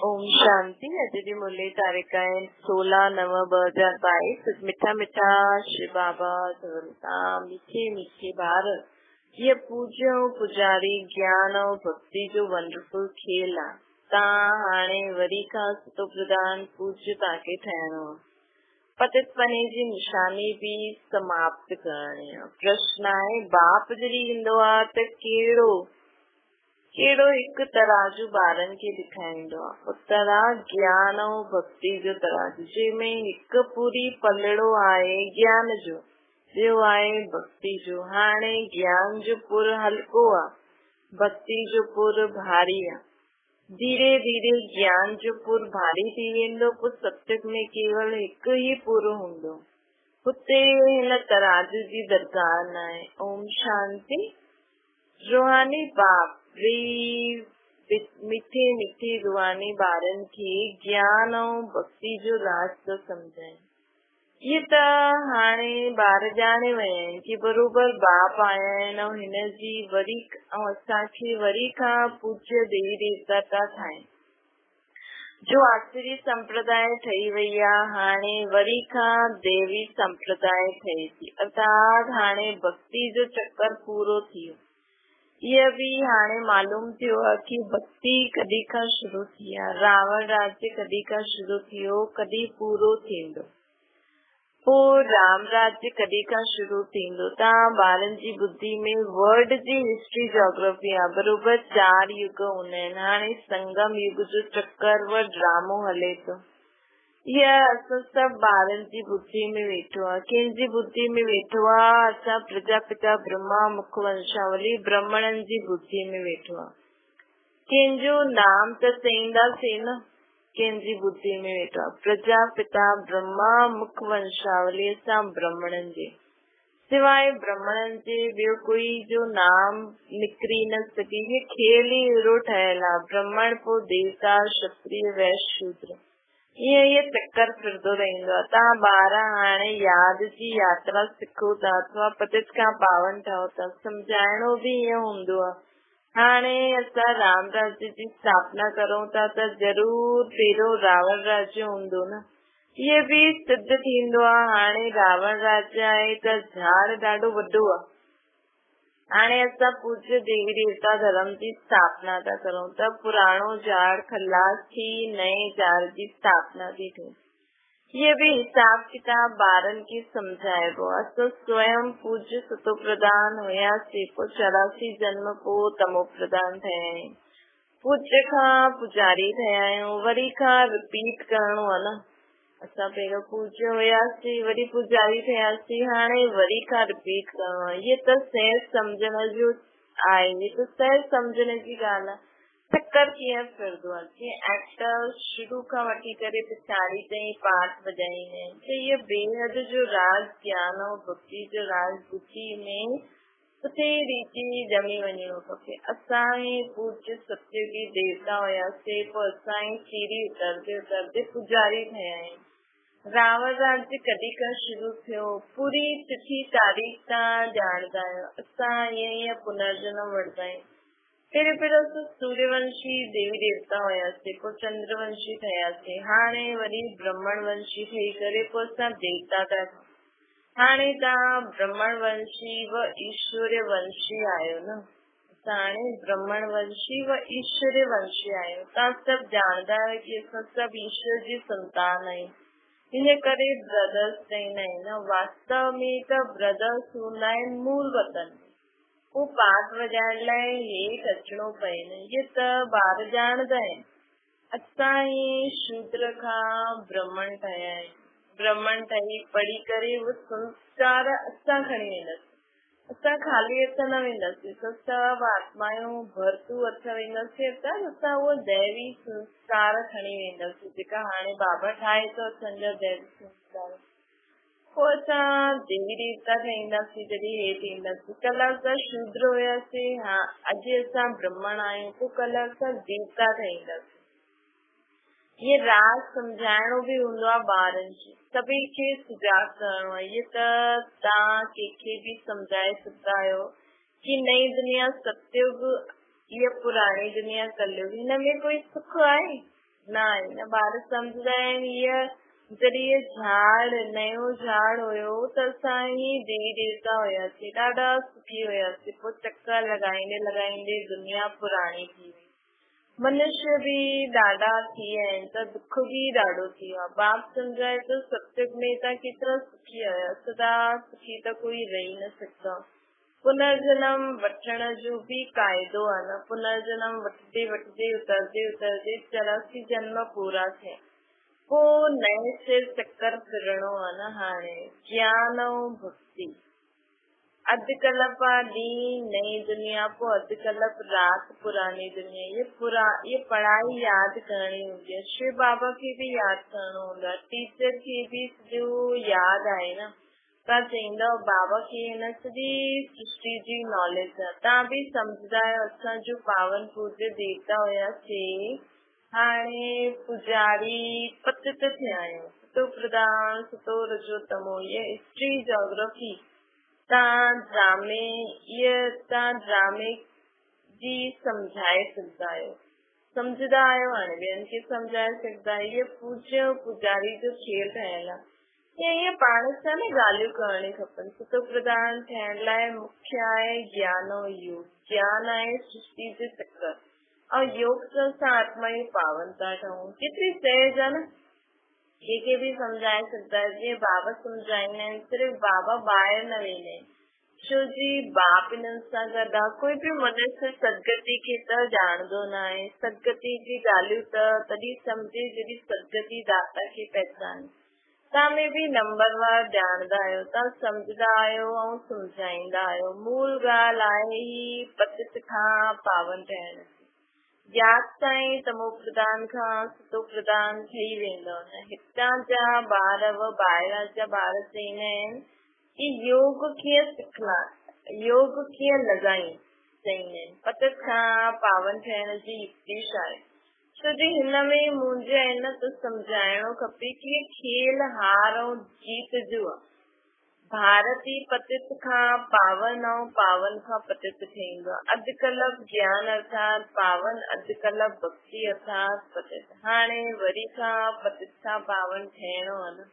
ओम शांति। अॼु जी मुरली तारीख़ है 16/9/2022। मिठा मिठा श्री बाबा सवनता मीठे मीठे ॿार। ये पूज्य पुजारी ज्ञान और भक्ति जो वंडरफुल खेल आहे। तव्हां हाणे वरी खां सुतो प्रधान पूज्य तव्हांखे ठहिणो आहे। पतितपने जी निशानी भी समाप्त करणी आहे। प्रश्न आहे, बाप जॾहिं ईंदो आहे त कहिड़ो हिकु तराजू ॿारनि खे ॾेखारींदो आहे। उत्तर आहे ज्ञान ऐं भक्ति जो तराजू, जंहिंमें हिकु पूरी पलड़ो आहे ज्ञान जो, ॿियो आहे भक्ति जो। हाणे ज्ञान जो पुर हल्को आहे, भक्ति जो पुर भारी आहे। धीरे धीरे ज्ञान जो पुर भारी थी वेंदो, पोइ सत्संग में केवल हिकु ई पुर हूंदो। हुते हिन तराजू जी दरगाह न आहे। ओम शांति। रूहानी बाप मीठे मीठे रूहानी ॿारनि खे ज्ञान ऐं भक्ति जो राज थो सम्झाए। ये त हाणे ॿार ॼाणे विया आहिनि कि बरोबर बाप आया आहिनि ऐं हिनजी वरी असांखे वरी खां पूज्य देवी देवता था ठाहिनि। जो आसुरी संप्रदाय ठही वई आहे, हाणे वरी खां देवी संप्रदाय ठहे थी, अर्थात हाणे भक्ति जो चक्कर पूरो थियो। यह भी हाणे मालूम थियो आहे कि भक्ति कॾहिं खां शुरू थी आहे। रावण राज्य कॾहिं खां शुरू थियो, कॾहिं पूरो थींदो। पोइ राम राज्य कॾहिं खां शुरू थींदो। तव्हां ॿारनि जी बुद्धि में वर्ल्ड जी हिस्ट्री जोग्राफी आहे। बरोबर 4 युग हूंदा आहिनि। हाणे संगम युग जो चक्कर व ड्रामो हले थो। यह असां सभु ॿारनि जी बुद्धि में वेठो आहे। कंहिंजी बुद्धि में वेठो आहे? असां प्रजापिता ब्रह्मा मुख वंशावली ब्राह्मणनि जी बुद्धि में वेठो आहे। कंहिंजो नाम त चईंदासीं न, कंहिंजी बुद्धि में वेठो आहे? प्रजापिता ब्रह्मा मुख वंशावली असां ब्राह्मणनि जे, सिवाय ब्राह्मणनि जे ॿियो कोई जो नाम निकिरी न सघे। हे खेल ई अहिड़ो ठहियल आहे। ब्राह्मण, पोइ देवता, क्षत्रिय, वैश्य, शूद्र, ये चक्कर फिरंदो रहंदो आहे। तव्हां ॿार हाणे यादि जी यात्रा सिखो था अथवा पतित खां पावन ठहो था। सम्झाइणो भी ईअं हूंदो आहे। हाणे असां राम राज्य जी स्थापना करूं था त ज़रूर पहिरियों रावण राज्य हूंदो न। ये भी सिद्ध थींदो आहे। हाणे रावण राज्य आहे त झाड़ ॾाढो वॾो आहे। हाणे असां पूज्य देवी देवता धर्म जी स्थापना था करूं त पुराणो झाड़ खलास थी नए झाड़ जी स्थापना थी थिए। ये भी हिसाब किताब ॿारनि खे सम्झाइबो। असां स्वयं पूज्य सतो प्रधान हुयासीं, पोइ 84 जन्म पोइ तमो प्रधान ठहिया आहियूं। पूज्य खां पुजारी ठहिया आहियूं। वरी खां रिपीट करणो आहे न। असां पहिरियों पूज्य हुयासीं, वरी पुजारी ठहियासीं, हाणे वरी खां रिपीट करणो आहे। ये त सहज सम्झण जो आहे। ये त सहज सम्झण जी ॻाल्हि आहे। चक्कर कीअं फिरंदो आहे कि एक्टर शुरू खां वठी करे पिछाड़ी ताईं पाठ वॼाईंदा आहिनि। त इहे बेहद जो राज ज्ञान ऐं भक्ति जो राज बुद्धि में सुठे रीति ॼमी वञिणो खपे। असां पूज्य सत्य देवता हुयासीं, पोइ असां सीढ़ी उतरदे उतरदे पुजारी ठहिया आहियूं। रावण राज्य कॾहिं खां शुरू थियो, पूरी तिथि तारीख़ तव्हां ॼाणदा आहियो। असां ईअं पुनर्जन्म वठंदा आहियूं। पहिरियों असां सूर्यवंशी देवी देवता हुयासीं, पोइ चंद्रवंशी ठहियासीं, हाणे वरी ब्राह्मण वंशी ठही करे पोइ असां देवता था। हाणे तव्हां ब्राह्मण वंशी व ईश्वर्य वंशी आहियो न। असां हाणे ब्राह्मण वंशी व ईश्वर्य वंशी आहियूं। तव्हां सभु ॼाणदा आहियो कि असां सभु ईश्वर जी संतान आहियूं। इन करे ब्रदर्स चईंदा आहिनि। वास्तव में त ब्रदर्स हूंदा आहिनि मूल वतन। हू पाठ वॼाइण लाइ हेठि अचिणो पए न। ये त ॿार ॼाणदा आहिनि। असां ई शूद्र खां ब्राह्मण ठहिया आहियूं। ब्राह्मण ठही पढ़ी करे उहे संस्कार असां खणी वेंदासीं। असां ख़ाली हथ न वेंदासीं। सभु आत्मायूं भरतू हथ वेंदासीं। असां उहो दैवी संस्कार खणी वेंदासीं जेका हाणे बाबा ठाहे थो असांजा दैवी संस्कार। पोइ असां देवी देवता ठहींदासीं। जॾहिं हेठि ईंदासीं, कल्ह असां शूद्र हुयासीं, हा अॼु असां ब्राह्मण आहियूं, पोइ कल्ह असां देवता ठहींदासीं। ये राज सम्झाइणो भी हूंदो आहे ॿारनि खे। सभी खे सुजाॻ करणो आहे। ये त तव्हां कंहिंखे बि सम्झाए सघंदा आहियो कि नई दुनिया सतयुग, ये पुराणी दुनिया कलयुग। हिन में कोई सुख आहे? ना आहे न ॿार सम्झंदा आहिनि हीअ जॾहिं झाड़ नयो झाड़ हुयो त असां ही देवी देवता हुयासीं, ॾाढा सुखी हुयासीं, पोइ चक्कर लॻाईंदे लॻाईंदे दुनिया पुराणी थी वई। मनुष्य भी ॾाढा थी विया आहिनि त दुख भी ॾाढो थी वियो आहे। बाप सम्झाए तो सत्युग में तव्हां केतिरा सुखी आहियो, सदा सुखी त कोई रही न सघंदो। पुनर्जन्म वठण जो भी क़ाइदो आहे न, पुनर्जन्म वठंदे वठंदे उतरदे उतरदे 84 जन्म पूरा थिया, पोइ नए सिर चक्कर फिरणो आहे न। हाणे ज्ञान ऐं भक्ति अधु कलाक ॾींहुं नई दुनिया, पोइ अधु कलाक राति पुरानी दुनिया। ये पढ़ाई यादि करणी हूंदी आहे, शिव बाबा खे भी यादि करणो हूंदो आहे, टीचर खे भी सॼो यादि आहे न। तव्हां चईंदव बाबा खे हिन सॼी सृष्टि जी नॉलेज आहे, तव्हां भी सम्झंदा आहियो असांजो पावन पूज्य देवता हुयासीं, हाणे पुजारी पतित थिया आहियूं। सतो प्रधान सतो रजो तमो, ये हिस्ट्री जोग्राफी तव्हां ड्रामे जी सम्झाए सघंदा आहियो, सम्झंदा आहियो, हाणे ॿियनि खे सम्झाए सघंदा आहियो। इहे पूज्य पुजारी जो खेल ठहियल आहे। ईअं पाण सां न ॻाल्हियूं करणियूं खपनि। सतो प्रधान थियण लाइ मुख्य आहे ज्ञान ऐं योग। ज्ञान आहे सृष्टि जे चक्कर, ऐं योग सां असां आत्मा जी पावन था ठहूं। केतिरी सहज आहे न, कंहिंखे भी सम्झाए सघंदा आहियो। जीअं बाबा सम्झाईंदा आहिनि, सिर्फ़ु बाबा ॿाहिरि न वेंदा आहिनि, छो जी बाप हिननि सां गॾु आहे। कोई भी मनुष्य सदगति खे त ॼाणंदो न आहे, सदगति जी ॻाल्हियूं त तॾहिं सम्झे जॾहिं सदगति दाता खे पहचाने। तव्हां में भी नंबरवार ॼाणंदा आहियो, तव्हां सम्झंदा आहियो ऐं सम्झाईंदा आहियो। मूल ॻाल्हि आहे ही पतित खां पावन ठहिण। यादि ताईं तमो प्रधान खां सतो प्रधान ठही वेंदो न। हितां जा ॿार ॿाहिरां जा ॿार चईंदा आहिनि कि योग कीअं सिखला, योग कीअं लॻाई, चईंदा आहिनि पतित खां पावन थियण जी युक्ति छा आहे। छो जो हिन में मुंहिंजे आहे न त सम्झाइणो खपे कि खेल हार ऐं जीत जो आहे। भारती पतित खां पावन ऐं पावन खां पतित थींदो आहे। अधु कलाक ज्ञान अर्थात पावन, अधु कलाक भक्ति अर्थात पतित। हाणे वरी खां पतित खां पावन थियणो आहे न।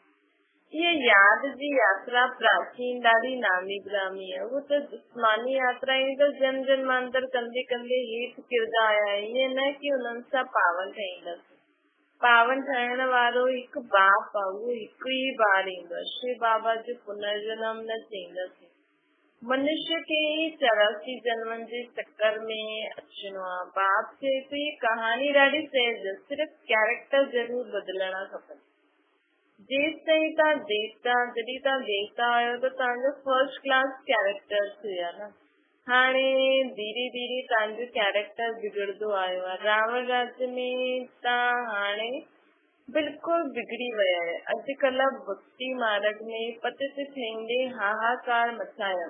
ये यादि जी यात्रा प्राचीन ॾाढी नामी ग्रामी आहे। उहो त जिस्मानी यात्रा ई त जन जन्मांतर कंदे कंदे हेठि किरंदा आया आहिनि। ईअं न कि उन्हनि सां पावन ठहींदसि। पावन ठहण वारो हिकु बाप आहे, उहो हिकु ई बार ईंदो आहे। शिव बाबा जो पुनर्जन्म न थींदसि। मनुष्य खे 84 जन्मनि जे चक्कर में अचिणो आहे। बाप चए थो ही कहानी ॾाढी सहज, सिर्फ़ु कैरेक्टर ज़रूर बदिलणा खपनि। जेसि ताईं तव्हां देवता आहियो त तव्हांजो फर्स्ट क्लास कैरेक्टर हुया न। हाणे धीरे धीरे तव्हांजो कैरेक्टर बिगड़ंदो आयो आहे। रावण राज्य में तव्हां हाणे बिल्कुलु बिगड़ी विया आहियो। अधु कलाक भक्ति मार्ग में पतित थींदे हाहाकार मचायो।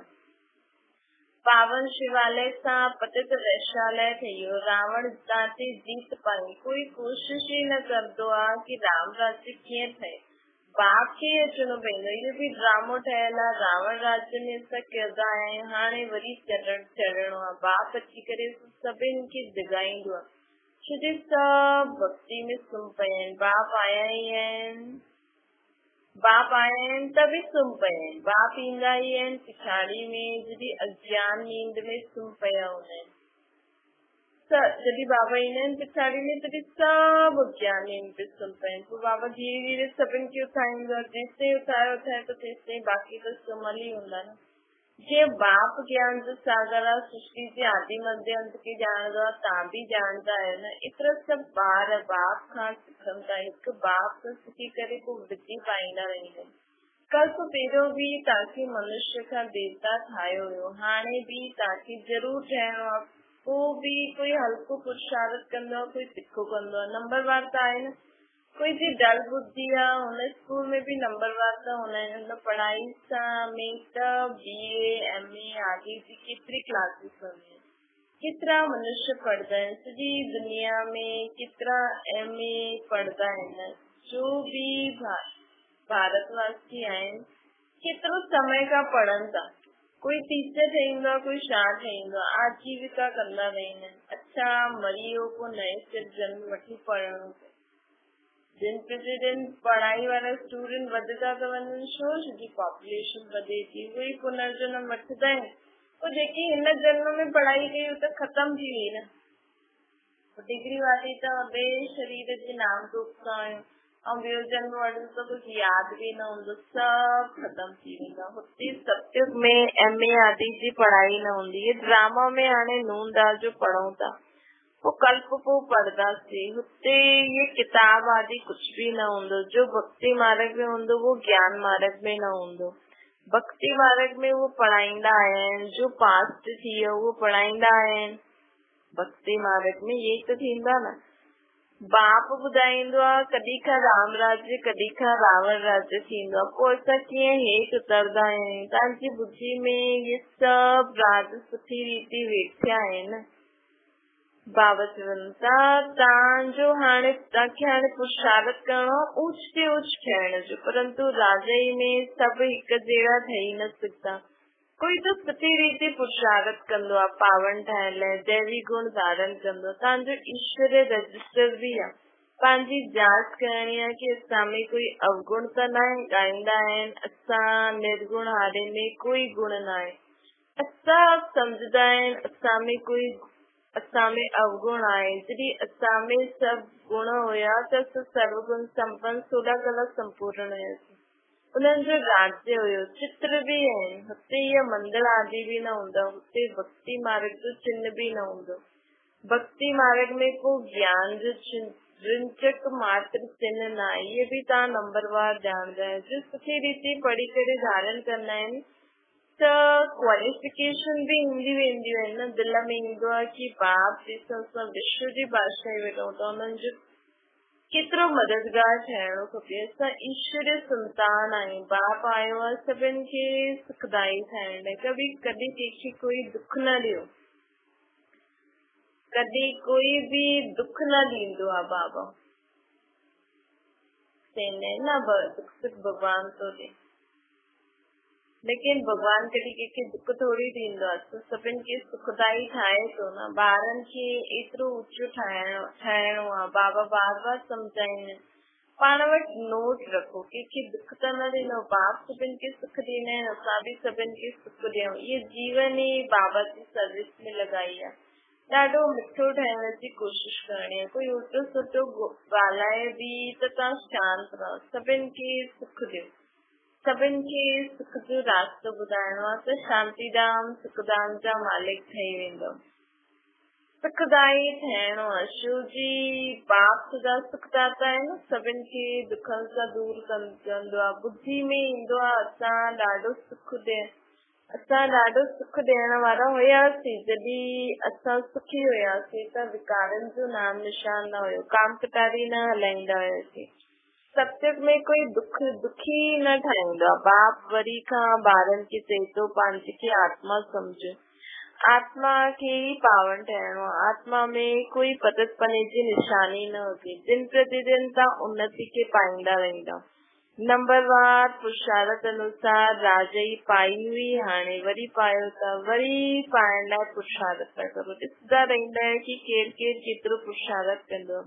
पावन शिवालय सां पतित वैश्यालय ठही वियो। रावण हितां ते जीत पाई। कोई कोशिश ई न कंदो आहे कि राम राज्य कीअं ठहे। बाप खे अचणो पवंदो। इहो भी ड्रामो ठहियल आहे। रावण राज्य में असां किरंदा आया आहियूं, हाणे वरी चढ़णो आहे। बाप अची करे सभिनि खे जगाईंदो आहे। छो जो सभु भक्ति में सुम्ही पिया आहिनि। बाप आया आहिनि त बि सुम्ही पिया आहिनि। बाप ईंदा ई आहिनि पिछाड़ी में, जॾहिं अज्ञान नींद में सुम्ही पिया हूंदा आहिनि। जॾहिं बाबा ईंदा आहिनि पिछाड़ी में, तॾहिं सभु अज्ञान नींद में सुम्ही पिया आहिनि। पोइ बाबा धीरे धीरे सभिनि खे उथाईंदो आहे। जेसिताईं उथाए त तेसिताईं बाक़ी त सुम्हल ई हूंदा न। जीअं बाप ज्ञान जो सागर आहे, सृष्टि जे आदि मध्य अंत खे ॼाणंदो आहे, तव्हां बि ॼाणंदा आहियो न। एतिरा सभु ॿार बाप खां सिखनि था। हिकु बाप सां सिखी करे पोइ वृद्धि पाईंदा रहंदा आहिनि। कल्प पहिरियों बि तव्हांखे मनुष्य खां देवता ठाहियो हुयो, हाणे बि तव्हांखे ज़रूरु ठहिणो आहे। पोइ बि कोई हल्को पुरुषार्थ कंदो आहे, कोई तिखो कंदो आहे। नंबरवार त आहे न। कोई जी डल बुद्धि आहे, हुन स्कूल में भी नंबरवार त हुन हुन पढ़ाई सां में त BA MA आदि जी केतिरी क्लासिस हूंदियूं आहिनि। केतिरा मनुष्य पढ़ंदा आहिनि। सॼी दुनिया में केतिरा MA पढ़ंदा आहिनि। जो भी भारतवासी आहिनि, केतिरो समय खां पढ़नि था। कोई टीचर ठहींदो आहे, कोई छा ठहींदो आहे, आजीविका कंदा रहंदा आहिनि। अच्छा मरी वियो, पोइ नए सिर जन्म वठी पढ़णो। दिन प्रतिदिन पढ़ाई वारा स्टूडेंट वधता था वञनि छो जी पॉपुलेशन वधे थी, उहे पुनर्जन्म वठंदा आहिनि। पोइ जेकी हिन जन्म में पढ़ाई कई त ख़तम थी वई न, डिग्री वारी त ॿिए शरीर जे नाम रूप सां आहियूं, ऐं ॿियो जन्म वठूं त कुझु यादि बि न हूंदो, सभु ख़तम थी वेंदा। हुते सत्युग में MA आदि जी पढ़ाई न हूंदी, ये ड्रामा में हाणे नून दाल जो पढ़ूं था, वो कल्प को पढ़दासीं, हुते ये किताब आदि कुछ भी न हूंदो। जो भक्ति मार्ग में हूंदो वो ज्ञान मार्ग में न हूंदो। भक्ति मार्ग में वो पढ़ाईंदा आहिनि, जो पास्ट थी वियो वो पढ़ाईंदा आहिनि। भक्ति मार्ग में ये तो थींदा न। बाप ॿुधाईंदो आहे कॾहिं खां राम राज्य कॾहिं खां रावण राज्य थींदो आहे, पोइ असां कीअं हेठि उतरंदा आहियूं। तव्हांजी बुद्धि में ये सभु राज सुठी रीति वेठिया आहिनि। बाबा चवनि था तव्हांजो हाणे तव्हांखे हाणे पुरुषार्थ करणो ऊच ते ऊच थियण जो, परंतु राजाई में सभु हिकु जहिड़ा ठही न सघंदा। कोई तो सुठी रीति पुरुषार्थ कंदो आहे पावन ठाहिण लाइ, दैवी गुण धारण कंदो। तव्हांजो ईश्वरीय रजिस्टर बि आहे, पंहिंजी जांच करणी आहे कि असां में कोई अवगुण त न आहे। ॻाईंदा आहिनि असां निर्गुण हारे में कोई गुण न आहे। असां सम्झंदा आहिनि असां में अवगुण आहे। जॾहिं असां में सभु गुण हुया त असां सर्वगुण संपन्न 16 कला संपूर्ण हुयासीं। उन्हनि जो राज्य हुयो, चित्र भी आहिनि। हुते इहा मंदिर आदि भी न हूंदा, हुते भक्ति मार्ग जो चिन्ह भी न हूंदो। भक्ति मार्ग में को ज्ञान जो चिंचक मात्र चिन्ह न आहे, इहे भी तव्हां नंबरवार ॼाणंदा आहियो। जो सुठी रीति पढ़ी करे धारण कंदा आहिनि त क्वालिफिकेशन भी ईंदी वेंदियूं आहिनि न। दिल में ईंदो आहे कि बाप जंहिंसां असां विश्व जी बादशाही वेठूं था उन्हनि जो केतिरो मददगार ठहिणो खपे। असां ईश्वरीय संतान आहियूं, बाप आयो आहे सभिनि खे सुखदाई ठाहिण लाइ। कभी कॾहिं कंहिंखे कोई दुख न ॾियो, कॾहिं कोई भी दुख न ॾींदो आहे बाबा। चवंदा आहिनि न दुख सुख भॻवान थो ॾे, लेकिन भॻवान कॾहिं कंहिंखे दुख थोरी ॾींदो आहे। त सभिनि खे सुखदाई ठाहे थो न। ॿारनि खे एतिरो ऊचो ठाहिणो आहे। बाबा बार बार सम्झाईनि पाण वटि नोट रखो, कंहिंखे दुख त न ॾिनो। बाप सभिनि खे सुख ॾींदा आहिनि, असां भी सभिनि खे सुख ॾियूं। इहे जीवन ई बाबा जी सर्विस में लॻाई आहे। ॾाढो मिठो ठहिण जी कोशिश करणी आहे। कोई उल्टो सुठो ॻाल्हाए भी त तव्हां शांत रहो, सभिनि खे सुख ॾियो, सभिनि खे सुख जो रास्तो ॿुधाइणो आहे त शांतीधाम सुखधाम जा मालिक ठही वेंदो। सुखदाई ठहिणो आहे। शिव जी बाप सदा सुखदाता आहिनि, सभिनि खे दुखनि सां दूर कंदो आहे। बुद्धि में ईंदो आहे असां ॾाढो सुख ॾियण वारा हुयासीं। जॾहिं असां सुखी हुयासीं त विकारनि जो नाम निशान न हुयो, काम कटारी न हलाईंदा हुयासीं। सत्युग में कोई दुखी न ठाहींदो आहे। बाप वरी खां ॿारनि खे चए थो पंहिंजे खे आत्मा सम्झो, आत्मा खे ई पावन ठहिणो आहे। आत्मा में कोई पततपने जी निशानी न हुजे। दिन प्रतिदिन तव्हां उन्नति खे पाईंदा वेंदा। नंबरवार पुरुषार्थ अनुसार राजाई पाई हुई, हाणे वरी पायो था, वरी पाइण लाइ पुरुषार्थ था करो। ॾिसंदा रहंदा आहियो कि केरु केतिरो पुरुषार्थ कंदो।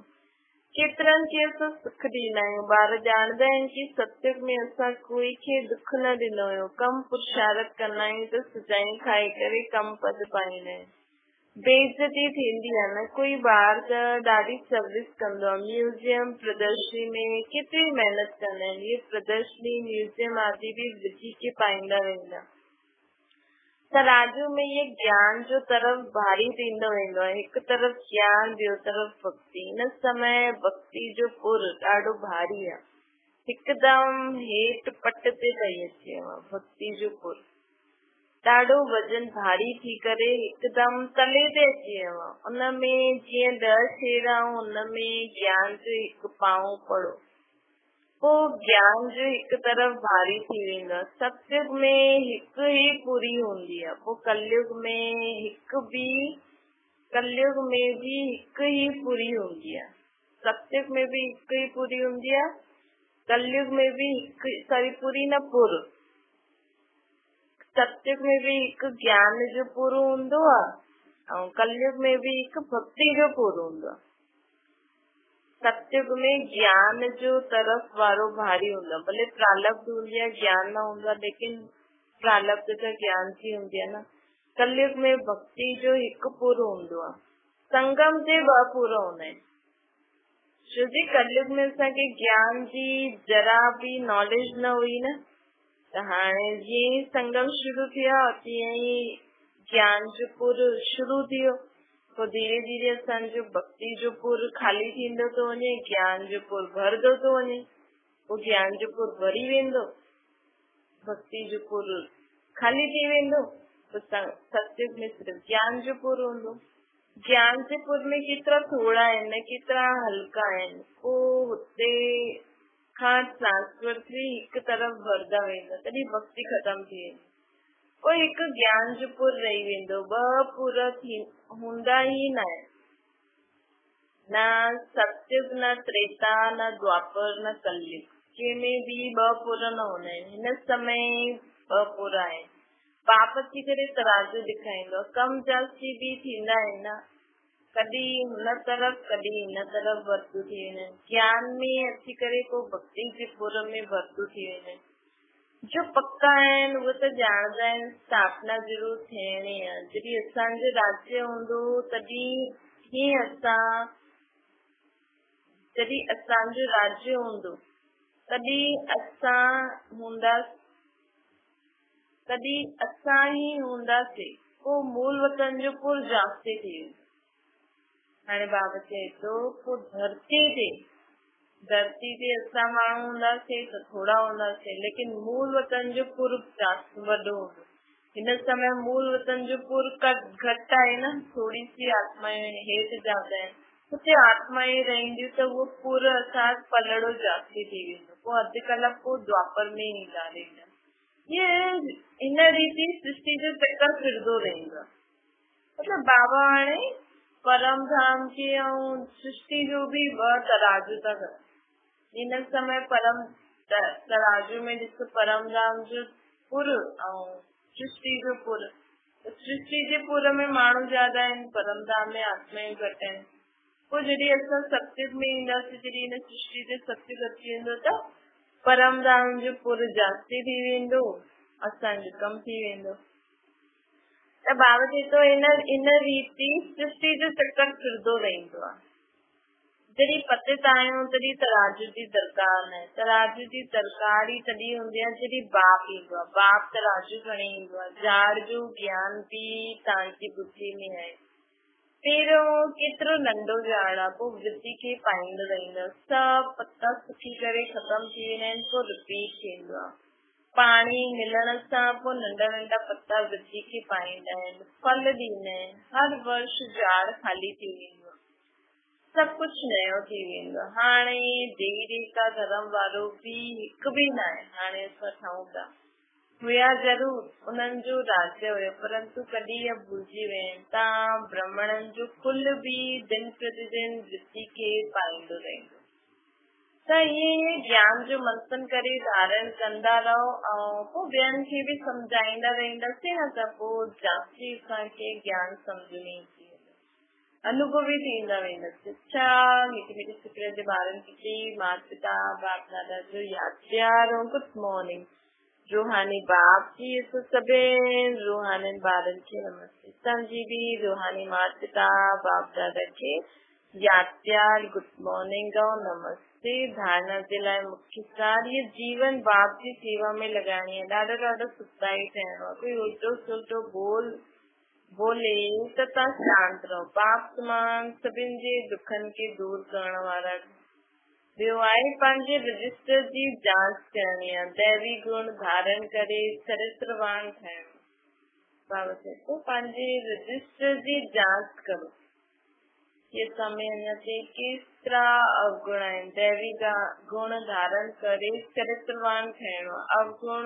केतिरनि खे असां सुख ॾींदा आहियूं। ॿार ॼाणंदा आहिनि कि सत्युग में असां कोई खे दुख न ॾिनो हुयो। कम पुरुषार्थ कंदा आहियूं त सजाई खाई करे कम पद पाईंदा आहिनि। बेइज्जती थींदी आहे न। कोई ॿार त ॾाढी सर्विस कंदो आहे, म्यूज़ियम प्रदर्शनी में केतिरी महिनत कंदा आहिनि। इहे प्रदर्शनी म्यूज़ियम आदि भी विझी के पाईंदा वेंदा। तराजू में ये ज्ञान जो तरफ भारी थींदो वेंदो आहे। हिकु तरफ़ ज्ञान, ॿियो तरफ़ भक्ति। हिन समय भक्ति जो पुर ॾाढो भारी आहे, हिकदमि हेठि पट ते पई अचे। भक्ति जो पुर ॾाढो वजन भारी थी करे हिकदमि तले ते अची वियो आहे। उनमें जीअं 10 शेरा, उनमें ज्ञान जो हिकु पांव पड़ो, पोइ ज्ञान जो हिकु तरफ़ भारी थी वेंदो आहे। सतयुग में हिकु ही पूरी हूंदी आहे, पोइ कलयुग में भी हिकु ही पूरी हूंदी आहे। सतयुग में भी हिकु ही पूरी हूंदी आहे, कलयुग में भी पूरी न पुर। सतयुग में भी हिकु ज्ञान जो पूरो हूंदो आहे ऐं कलयुग में भी हिकु भक्ति जो पूरो हूंदो आहे। सत्युग में ज्ञान जो तरफ वारो भारी हूंदा, भले प्रालब्ध हूंदी आहे, ज्ञान न हूंदो आहे, लेकिन प्रालब्ध त ज्ञान जी हूंदी आहे न। कलयुग में भक्ति जो हिकु पुर हूंदो आहे, संगम जे ॿ पुर हूंदा आहिनि। छो जी कलयुग में असांखे ज्ञान जी जरा भी नॉलेज न हुई न, त हाणे जीअं ई संगम शुरू थिया तीअं ई ज्ञान जो पुर शुरू थियो। पोइ धीरे धीरे असांजो भक्ति जो पुर खाली थींदो थो वञे, ज्ञान जो पुर भरंदो थो वञे। पोइ ज्ञान जो पुर भरी वेंदो, भक्ति जो पुर खाली थी वेंदो। सत्युग में सिर्फ़ ज्ञान जो पुर हूंदो। ज्ञान जे पुर में केतिरा थोड़ा आहिनि, केतिरा हल्का आहिनि, पोइ हुते खां ट्रांसफर थी हिकु तरफ़ भरदा वेंदा, तॾहिं भक्ति ख़तम थी वेंदी। पोइ हिकु ज्ञान जो पुर रही वेंदो, ॿ पुर हूंदा ई न आहिनि, न सत्युग, न त्रेता, न द्वापर, न कलयुग, कंहिंमें बि ॿ पुर न हूंदा आहिनि। हिन समय ॿ पुर आहिनि। पाप अची करे तराजू ॾेखारींदो, कम जास्ती बि थींदा आहिनि न, कॾहिं हुन तरफ़ कॾहिं हिन तरफ़ वर्तू थी वेंदा आहिनि। ज्ञान में अची करे पोइ भक्ति जे पुर में वर्तू थी वेंदा आहिनि। जो पक्का आहिनि उहे त ॼाणंदा आहिनि स्थापना ज़रूर थियणी आहे। जॾहिं असांजो राज्य हूंदो जॾहिं असांजो राज्य हूंदो तॾहिं असां ई हूंदासीं। पोइ मूल वतन जो पुर जास्ती थी वेंदो। हाणे बाबा चए थो पोइ धरती ते असां माण्हू हूंदासीं त थोड़ा हूंदासीं, लेकिन मूल वतन जो पुर वॾो हूंदो। हिन समय मूल वतन जो पुर घटि आहे न, थोड़ी सी आत्माएं हेठि जाता आहिनि, हुते आत्माएं रहंदियूं त उहो पुर असां पलड़ो जास्ती थी वेंदो। पोइ अधु कलाक पोइ द्वापर में ईंदा रहंदा। इन रीति सृष्टि जो चक्कर फिरंदो रहंदो। मतलब बाबा हाणे परम धाम जी ऐं सृष्टि जो बि ॿ तराजू था करनि। हिन समय परम तराजू में ॾिसो, परम धाम जो पुर ऐं सृष्टि जो पुर। सृष्टि जे पुर में माण्हू ज्यादा आहिनि, परम धाम में आत्मायूं घटि आहिनि। पोइ जॾहिं असां सत्युग में ईंदासीं, जॾहिं हिन सृष्टि ते सत्युग अची वेंदो त परम धाम जो पुर जास्ती थी वेंदो, असांजो कम थी वेंदो। त बाबा चए थो इन रीति सृष्टि जो चक्कर फिरंदो रहंदो आहे। जॾहिं पतित आहियूं तॾहिं तराजू जी दरकार न आहे। तराजू जी दरकार ई तॾहिं हूंदी आहे जॾहिं बाप ईंदो आहे। बाप तराजू खणी ईंदो आहे। झाड़ जो ज्ञान बि तव्हांजी बुद्धि में आहे। पहिरियों केतिरो नंढो झाड़ आहे, पोइ वृद्धि खे पाईंदो रहंदो। सभु पता सुकी करे ख़तम थी वेंदा आहिनि, पोइ रिपीट थींदो आहे। पाणी मिलण सां पोइ नंढा नंढा पता वृद्धि खे पाईंदा आहिनि, फल ॾींदा आहिनि। हर वर्ष झाड़ खाली थी वेंदो, सभु कुझु नयो थी वेंदो। हाणे देवी देवता धर्म वारो बि हिकु बि न आहे। हाणे असां ठहूं था, हुया ज़रूर, उन्हनि जो राज्य हुयो, परंतु कॾहिं इहा भुलिजी विया आहिनि। तव्हां ब्राह्मणनि जो कुल बि दिन प्रतिदिन वृद्धि खे पाईंदो रहंदो। त ईअं ज्ञान जो मंथन करे धारण कंदा रहो ऐं पोइ ॿियनि खे बि सम्झाईंदा रहंदासीं न, त पोइ जास्ती असांखे ज्ञान सम्झ में ईंदी वेंदो, अनुभवी थींदा वेंदासीं। छा मिठी मिठी शुक्र जे ॿारनि खे माता पिता बाप दादा जो यादि प्यार ऐं गुड मॉर्निंग। रूहानी बाप जी सभिनि रूहानी ॿारनि खे नमस्ते। असांजी बि रूहानी माता पिता बाप दादा खे यादि प्यार गुड मॉर्निंग ऐं नमस्ते। धारणा जे लाइ मुख्य सार ये जीवन बाप जी सेवा में लगाइणी आहे। ॾाढो ॾाढो सुताई थियणो आहे। कोई उल्टो सुल्टो बोले त तव्हां शांत रहो। बाप तमामु सभिनि जे दुखनि खे दूर करण वारा। ॿियो आहे पंहिंजे रजिस्टर जी जांच करणी आहे। दैवी गुण धारण करे चरित्रवान ठहिणो। बाबा चए थो पंहिंजे रजिस्टर जी जांच करो। ये समय अञा ते केतिरा अवगुण आहिनि। दैवी गुण धारण करे चरित्रवान ठहिणो आहे। अवगुण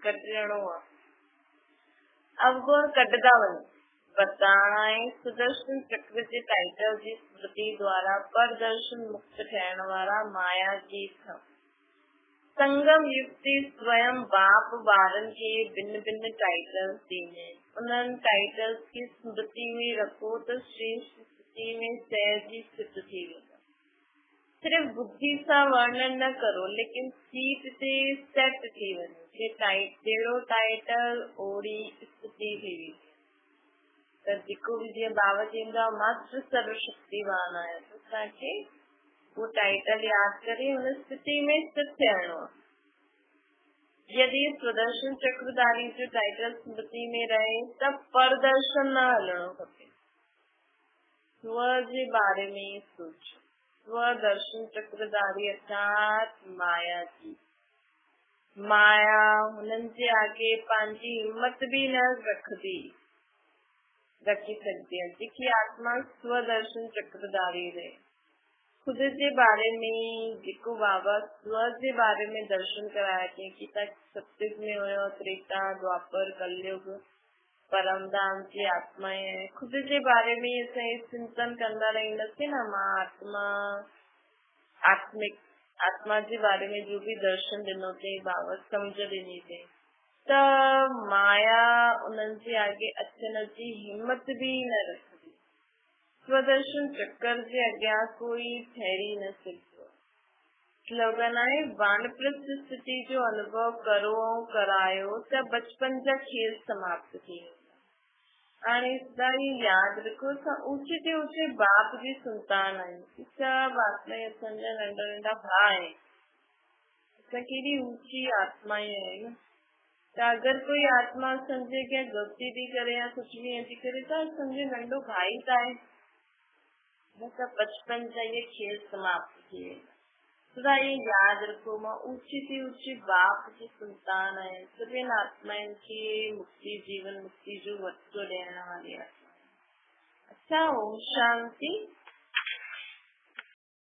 कढणो आहे। अवगुण कढंदा वञो। बताइणा आहे सुदर्शन चक्र जे टाइटल जी स्मृति द्वारा परदर्शन मुक्त थियण वारा माया जी थम। संगम युक्ति स्वयं बाप ॿारनि खे भिन्न भिन्न टाइटल्स ॾींदा आहिनि। उन्हनि टाइटल्स खे स्मृति में रखो त श्रेष्ठ स्थिति में सहज ई स्थित थी वेंदा। सिर्फ बुद्धि सां वर्णन न करो, लेकिन सीट ते सेट थी वञो कि जहिड़ो टाइटल ओड़ी स्थिति थी हुई। त जेको बि जीअं बाबा चवंदा मात्र सर्वशक्तिवान आहे, त असांखे वो टाइटल याद करे हुन स्थिति में स्थित थियणो आहे। यदि स्वदर्शन चक्रधारी जो टाइटल स्मृति में रहे तब परदर्शन न हलणो खपे। स्व जे बारे में सोचो। स्वदर्शन चक्रधारी अर्थात माया जी। माया हुननि जे आगे पंहिंजी हिम्मत भी न रखी सकती है। जेकी आत्मा स्वदर्शन चक्रधारी रहे, खुद जे बारे में जेको बाबा स्व जे बारे में दर्शन कराया थी कि सतयुग में हुयो, त्रेता द्वापर कलयुग परमधाम जी आत्माएं, खुद जे बारे में असां चिंतन कंदा रहंदासीं न, मां आत्मा आत्मिक आत्मा जे बारे में जो भी दर्शन ॾिनो अथई बाबा, सम्झ ॾिनी अथई, त माया उन्हनि जे आगे अचण जी हिम्मत भी न रखंदी। स्वदर्शन चक्र जे अॻियां कोई ठहरी न सघंदो। स्लोगन आहे वानप्रस्थ स्थिति जो अनुभव करो ऐं करायो त बचपन जा खेल समाप्त थी वेंदा। हाणे सदाई यादि रखो, असां ऊचे ते ऊचे बाप जी संतान आहियूं। सभु आत्मा असांजा नंढा नंढा भाउ आहिनि। असां केॾी ऊची आत्माएं आहियूं। त अगर कोई आत्मा समझे क्या गलती थी करे या कुछ भी ऐसी करे तो समझे नंढो भाई था है, मतलब बचपन से ये खेल समाप्त किए। सदा ये याद रखो, मां ऊंची थी ऊंची बाप की संतान है। सभी आत्माएं की मुक्ति जीवन मुक्ति जो वस्तु लेने वाली आत्मा। अच्छा, ओम शांति।